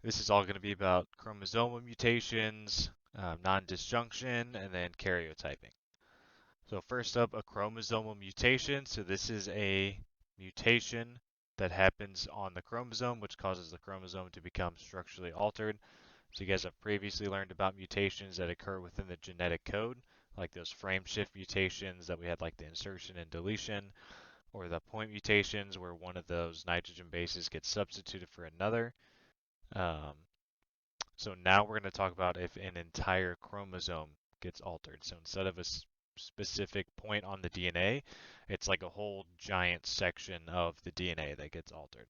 This is all going to be about chromosomal mutations, non-disjunction, and then karyotyping. So first up, a chromosomal mutation. So this is a mutation that happens on the chromosome, which causes the chromosome to become structurally altered. So you guys have previously learned about mutations that occur within the genetic code, like those frame shift mutations that we had, like the insertion and deletion, or the point mutations where one of those nitrogen bases gets substituted for another. Um, so now we're going to talk about if an entire chromosome gets altered. So instead of a specific point on the DNA, it's like a whole giant section of the DNA that gets altered.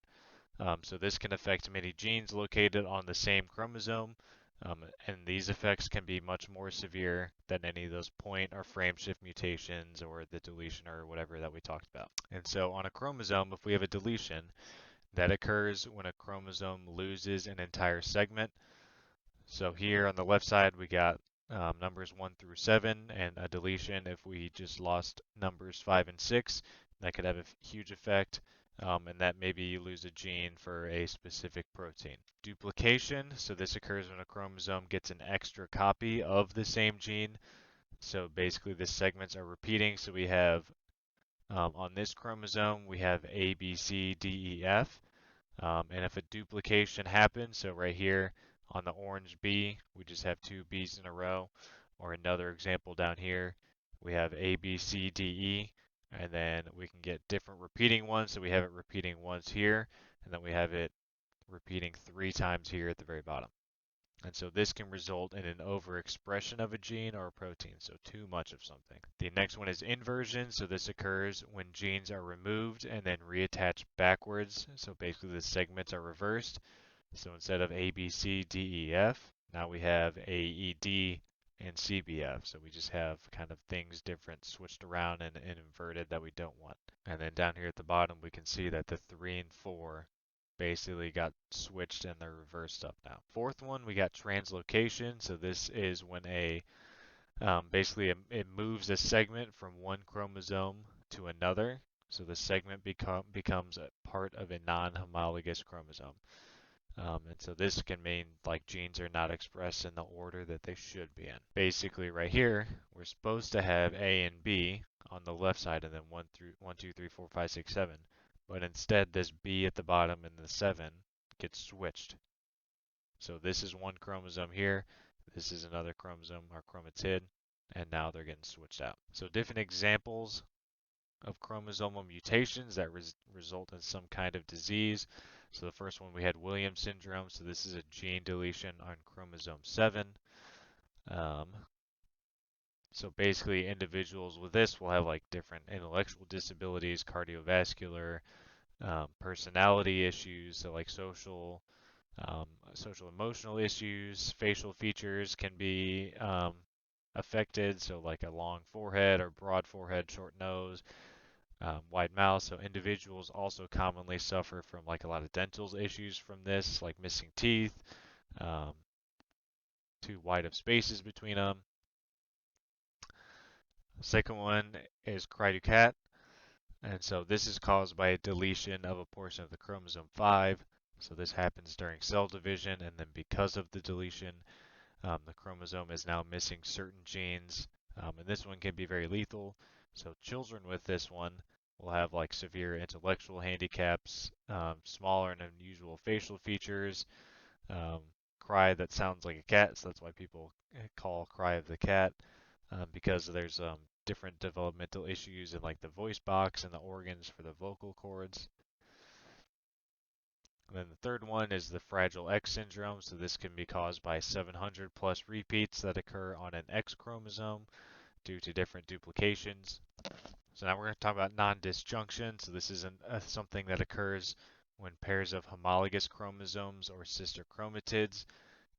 So this can affect many genes located on the same chromosome, and these effects can be much more severe than any of those point or frame shift mutations or the deletion or whatever that we talked about. And so on a chromosome, if we have a deletion, that occurs when a chromosome loses an entire segment. So here on the left side, we got numbers 1 through 7, and a deletion if we just lost numbers 5 and 6. That could have a huge effect, and that maybe you lose a gene for a specific protein. Duplication, so this occurs when a chromosome gets an extra copy of the same gene. So basically, the segments are repeating. So we have on this chromosome, we have A, B, C, D, E, F. And if a duplication happens, so right here on the orange B, we just have two B's in a row, or another example down here, we have A, B, C, D, E, and then we can get different repeating ones. So we have it repeating once here, and then we have it repeating 3 times here at the very bottom. And so this can result in an overexpression of a gene or a protein, so too much of something. The next one is inversion. So this occurs when genes are removed and then reattached backwards. So basically the segments are reversed. So instead of A, B, C, D, E, F, now we have A, E, D, and C, B, F. So we just have kind of things different switched around and inverted that we don't want. And then down here at the bottom, we can see that the 3 and 4 basically got switched and they're reversed up now. Fourth one, we got translocation. So this is when basically it moves a segment from one chromosome to another. So the segment becomes a part of a non-homologous chromosome. And so this can mean like genes are not expressed in the order that they should be in. Basically, right here, we're supposed to have A and B on the left side, and then 1, 2, 3, 4, 5, 6, 7. But instead, this B at the bottom and the 7 gets switched. So this is one chromosome here. This is another chromosome or chromatid, and now they're getting switched out. So different examples of chromosomal mutations that result in some kind of disease. So the first one we had Williams syndrome. So this is a gene deletion on chromosome 7. Um, so basically, individuals with this will have like different intellectual disabilities, cardiovascular, personality issues, so like um, social emotional issues, facial features can be affected. So like a long forehead or broad forehead, short nose, wide mouth. So individuals also commonly suffer from like a lot of dental issues from this, like missing teeth, um, too wide of spaces between them. Second one is Karyotypes, and so this is caused by a deletion of a portion of the chromosome 5. So this happens during cell division, and then because of the deletion, the chromosome is now missing certain genes, and this one can be very lethal. So children with this one will have like severe intellectual handicaps, smaller and unusual facial features, um, cry that sounds like a cat, so that's why people call cry of the cat, because there's different developmental issues in like the voice box and the organs for the vocal cords. And then the third one is the Fragile X syndrome. So this can be caused by 700 plus repeats that occur on an X chromosome due to different duplications. So now we're going to talk about non-disjunction. So this is something that occurs when pairs of homologous chromosomes or sister chromatids,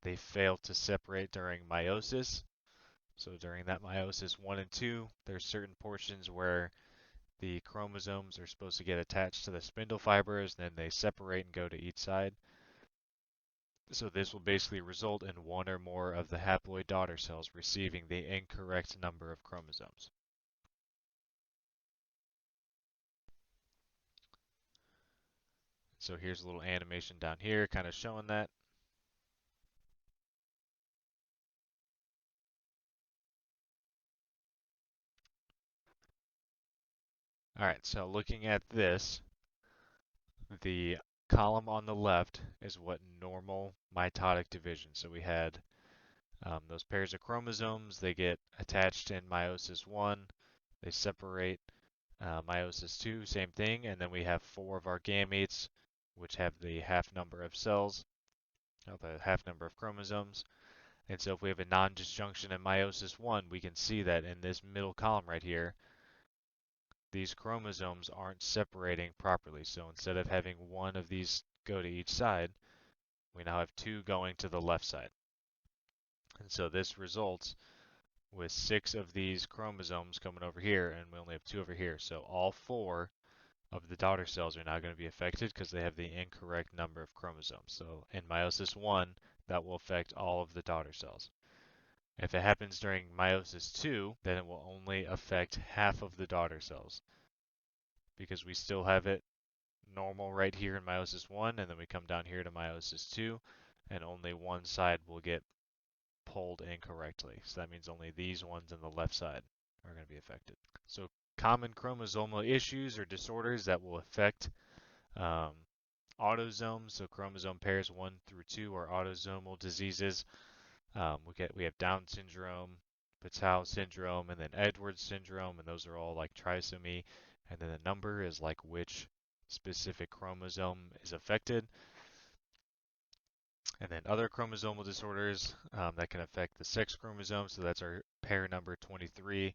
they fail to separate during meiosis. So during that meiosis 1 and 2, there's certain portions where the chromosomes are supposed to get attached to the spindle fibers, and then they separate and go to each side. So this will basically result in one or more of the haploid daughter cells receiving the incorrect number of chromosomes. So here's a little animation down here kind of showing that. All right, so looking at this, the column on the left is what normal mitotic division. So we had those pairs of chromosomes, they get attached in meiosis 1, they separate. Meiosis 2, same thing, and then we have 4 of our gametes, which have the half number of cells, or the half number of chromosomes. And so if we have a non-disjunction in meiosis 1, we can see that in this middle column right here, these chromosomes aren't separating properly. So instead of having one of these go to each side, we now have 2 going to the left side. And so this results with 6 of these chromosomes coming over here, and we only have 2 over here. So all 4 of the daughter cells are now going to be affected because they have the incorrect number of chromosomes. So in meiosis 1, that will affect all of the daughter cells. If it happens during meiosis 2, then it will only affect half of the daughter cells because we still have it normal right here in meiosis 1, and then we come down here to meiosis 2, and only one side will get pulled incorrectly. So that means only these ones on the left side are going to be affected. So common chromosomal issues or disorders that will affect autosomes, so chromosome pairs 1 through 2 are autosomal diseases. We have Down syndrome, Patau syndrome, and then Edwards syndrome, and those are all like trisomy. And then the number is like which specific chromosome is affected. And then other chromosomal disorders that can affect the sex chromosome, so that's our pair number 23.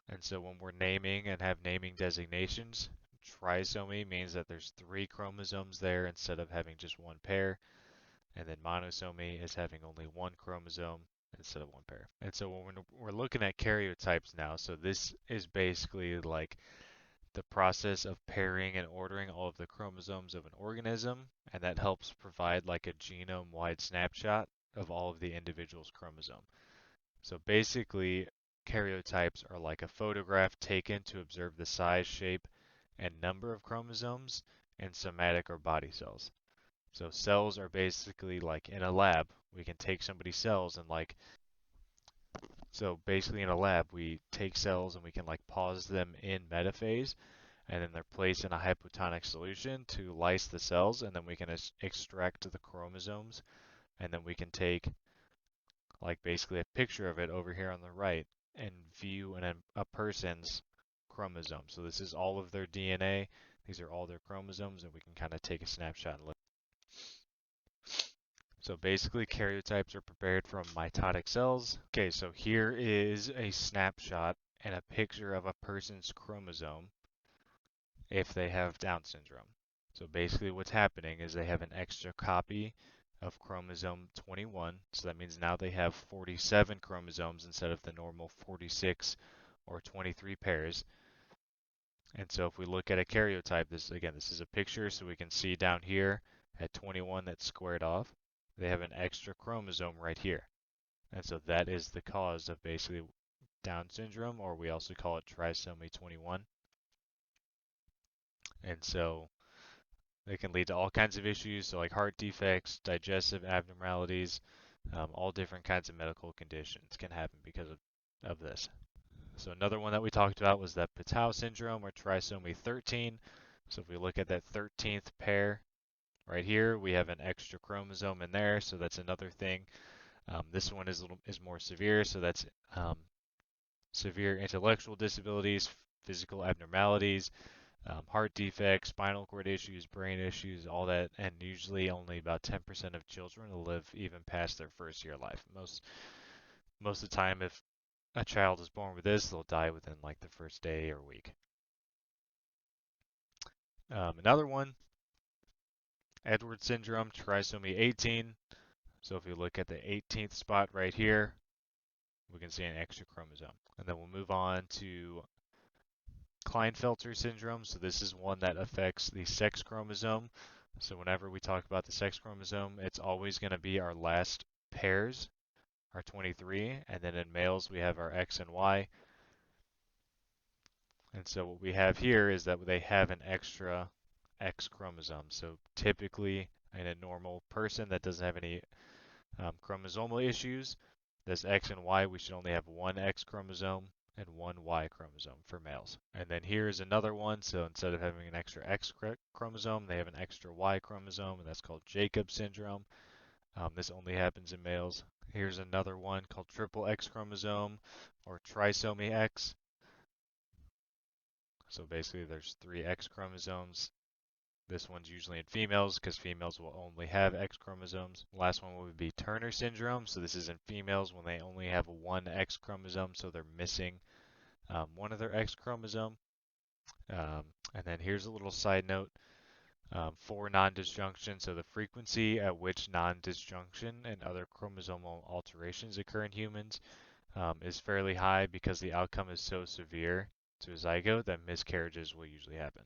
And so when we're naming and have naming designations, trisomy means that there's 3 chromosomes there instead of having just one pair. And then monosomy is having only 1 chromosome instead of 1 pair. And so when we're looking at karyotypes now, so this is basically like the process of pairing and ordering all of the chromosomes of an organism, and that helps provide like a genome-wide snapshot of all of the individual's chromosome. So basically, karyotypes are like a photograph taken to observe the size, shape, and number of chromosomes in somatic or body cells. So cells are basically like in a lab. We can take somebody's cells and so basically in a lab, we take cells and we can like pause them in metaphase, and then they're placed in a hypotonic solution to lyse the cells, and then we can extract the chromosomes, and then we can take like basically a picture of it over here on the right and view a person's chromosome. So this is all of their DNA. These are all their chromosomes, and we can kind of take a snapshot and look. So basically, karyotypes are prepared from mitotic cells. Okay, so here is a snapshot and a picture of a person's chromosome if they have Down syndrome. So basically what's happening is they have an extra copy of chromosome 21. So that means now they have 47 chromosomes instead of the normal 46 or 23 pairs. And so if we look at a karyotype, this is a picture, so we can see down here at 21 that's squared off, they have an extra chromosome right here. And so that is the cause of basically Down syndrome, or we also call it trisomy 21. And so they can lead to all kinds of issues, so like heart defects, digestive abnormalities, all different kinds of medical conditions can happen because of this. So another one that we talked about was that Patau syndrome or trisomy 13. So if we look at that 13th pair right here, we have an extra chromosome in there, so that's another thing. This one is more severe, so that's severe intellectual disabilities, physical abnormalities, heart defects, spinal cord issues, brain issues, all that, and usually only about 10% of children will live even past their first year of life. Most of the time, if a child is born with this, they'll die within like the first day or week. Another one, Edwards syndrome, trisomy 18. So if we look at the 18th spot right here, we can see an extra chromosome. And then we'll move on to Klinefelter syndrome. So this is one that affects the sex chromosome. So whenever we talk about the sex chromosome, it's always going to be our last pairs, our 23, and then in males we have our X and Y. And so what we have here is that they have an extra X chromosome. So typically in a normal person that doesn't have any chromosomal issues, this X and Y, we should only have one X chromosome. and one Y chromosome for males. And then here's another one. So instead of having an extra X chromosome, they have an extra Y chromosome, and that's called Jacob syndrome. This only happens in males. Here's another one called triple X chromosome or trisomy X. So basically there's three X chromosomes. This one's usually in females because females will only have X chromosomes. Last one would be Turner syndrome. So this is in females when they only have one X chromosome, so they're missing one of their X chromosome. And then here's a little side note for non-disjunction. So the frequency at which non-disjunction and other chromosomal alterations occur in humans is fairly high because the outcome is so severe to a zygote that miscarriages will usually happen.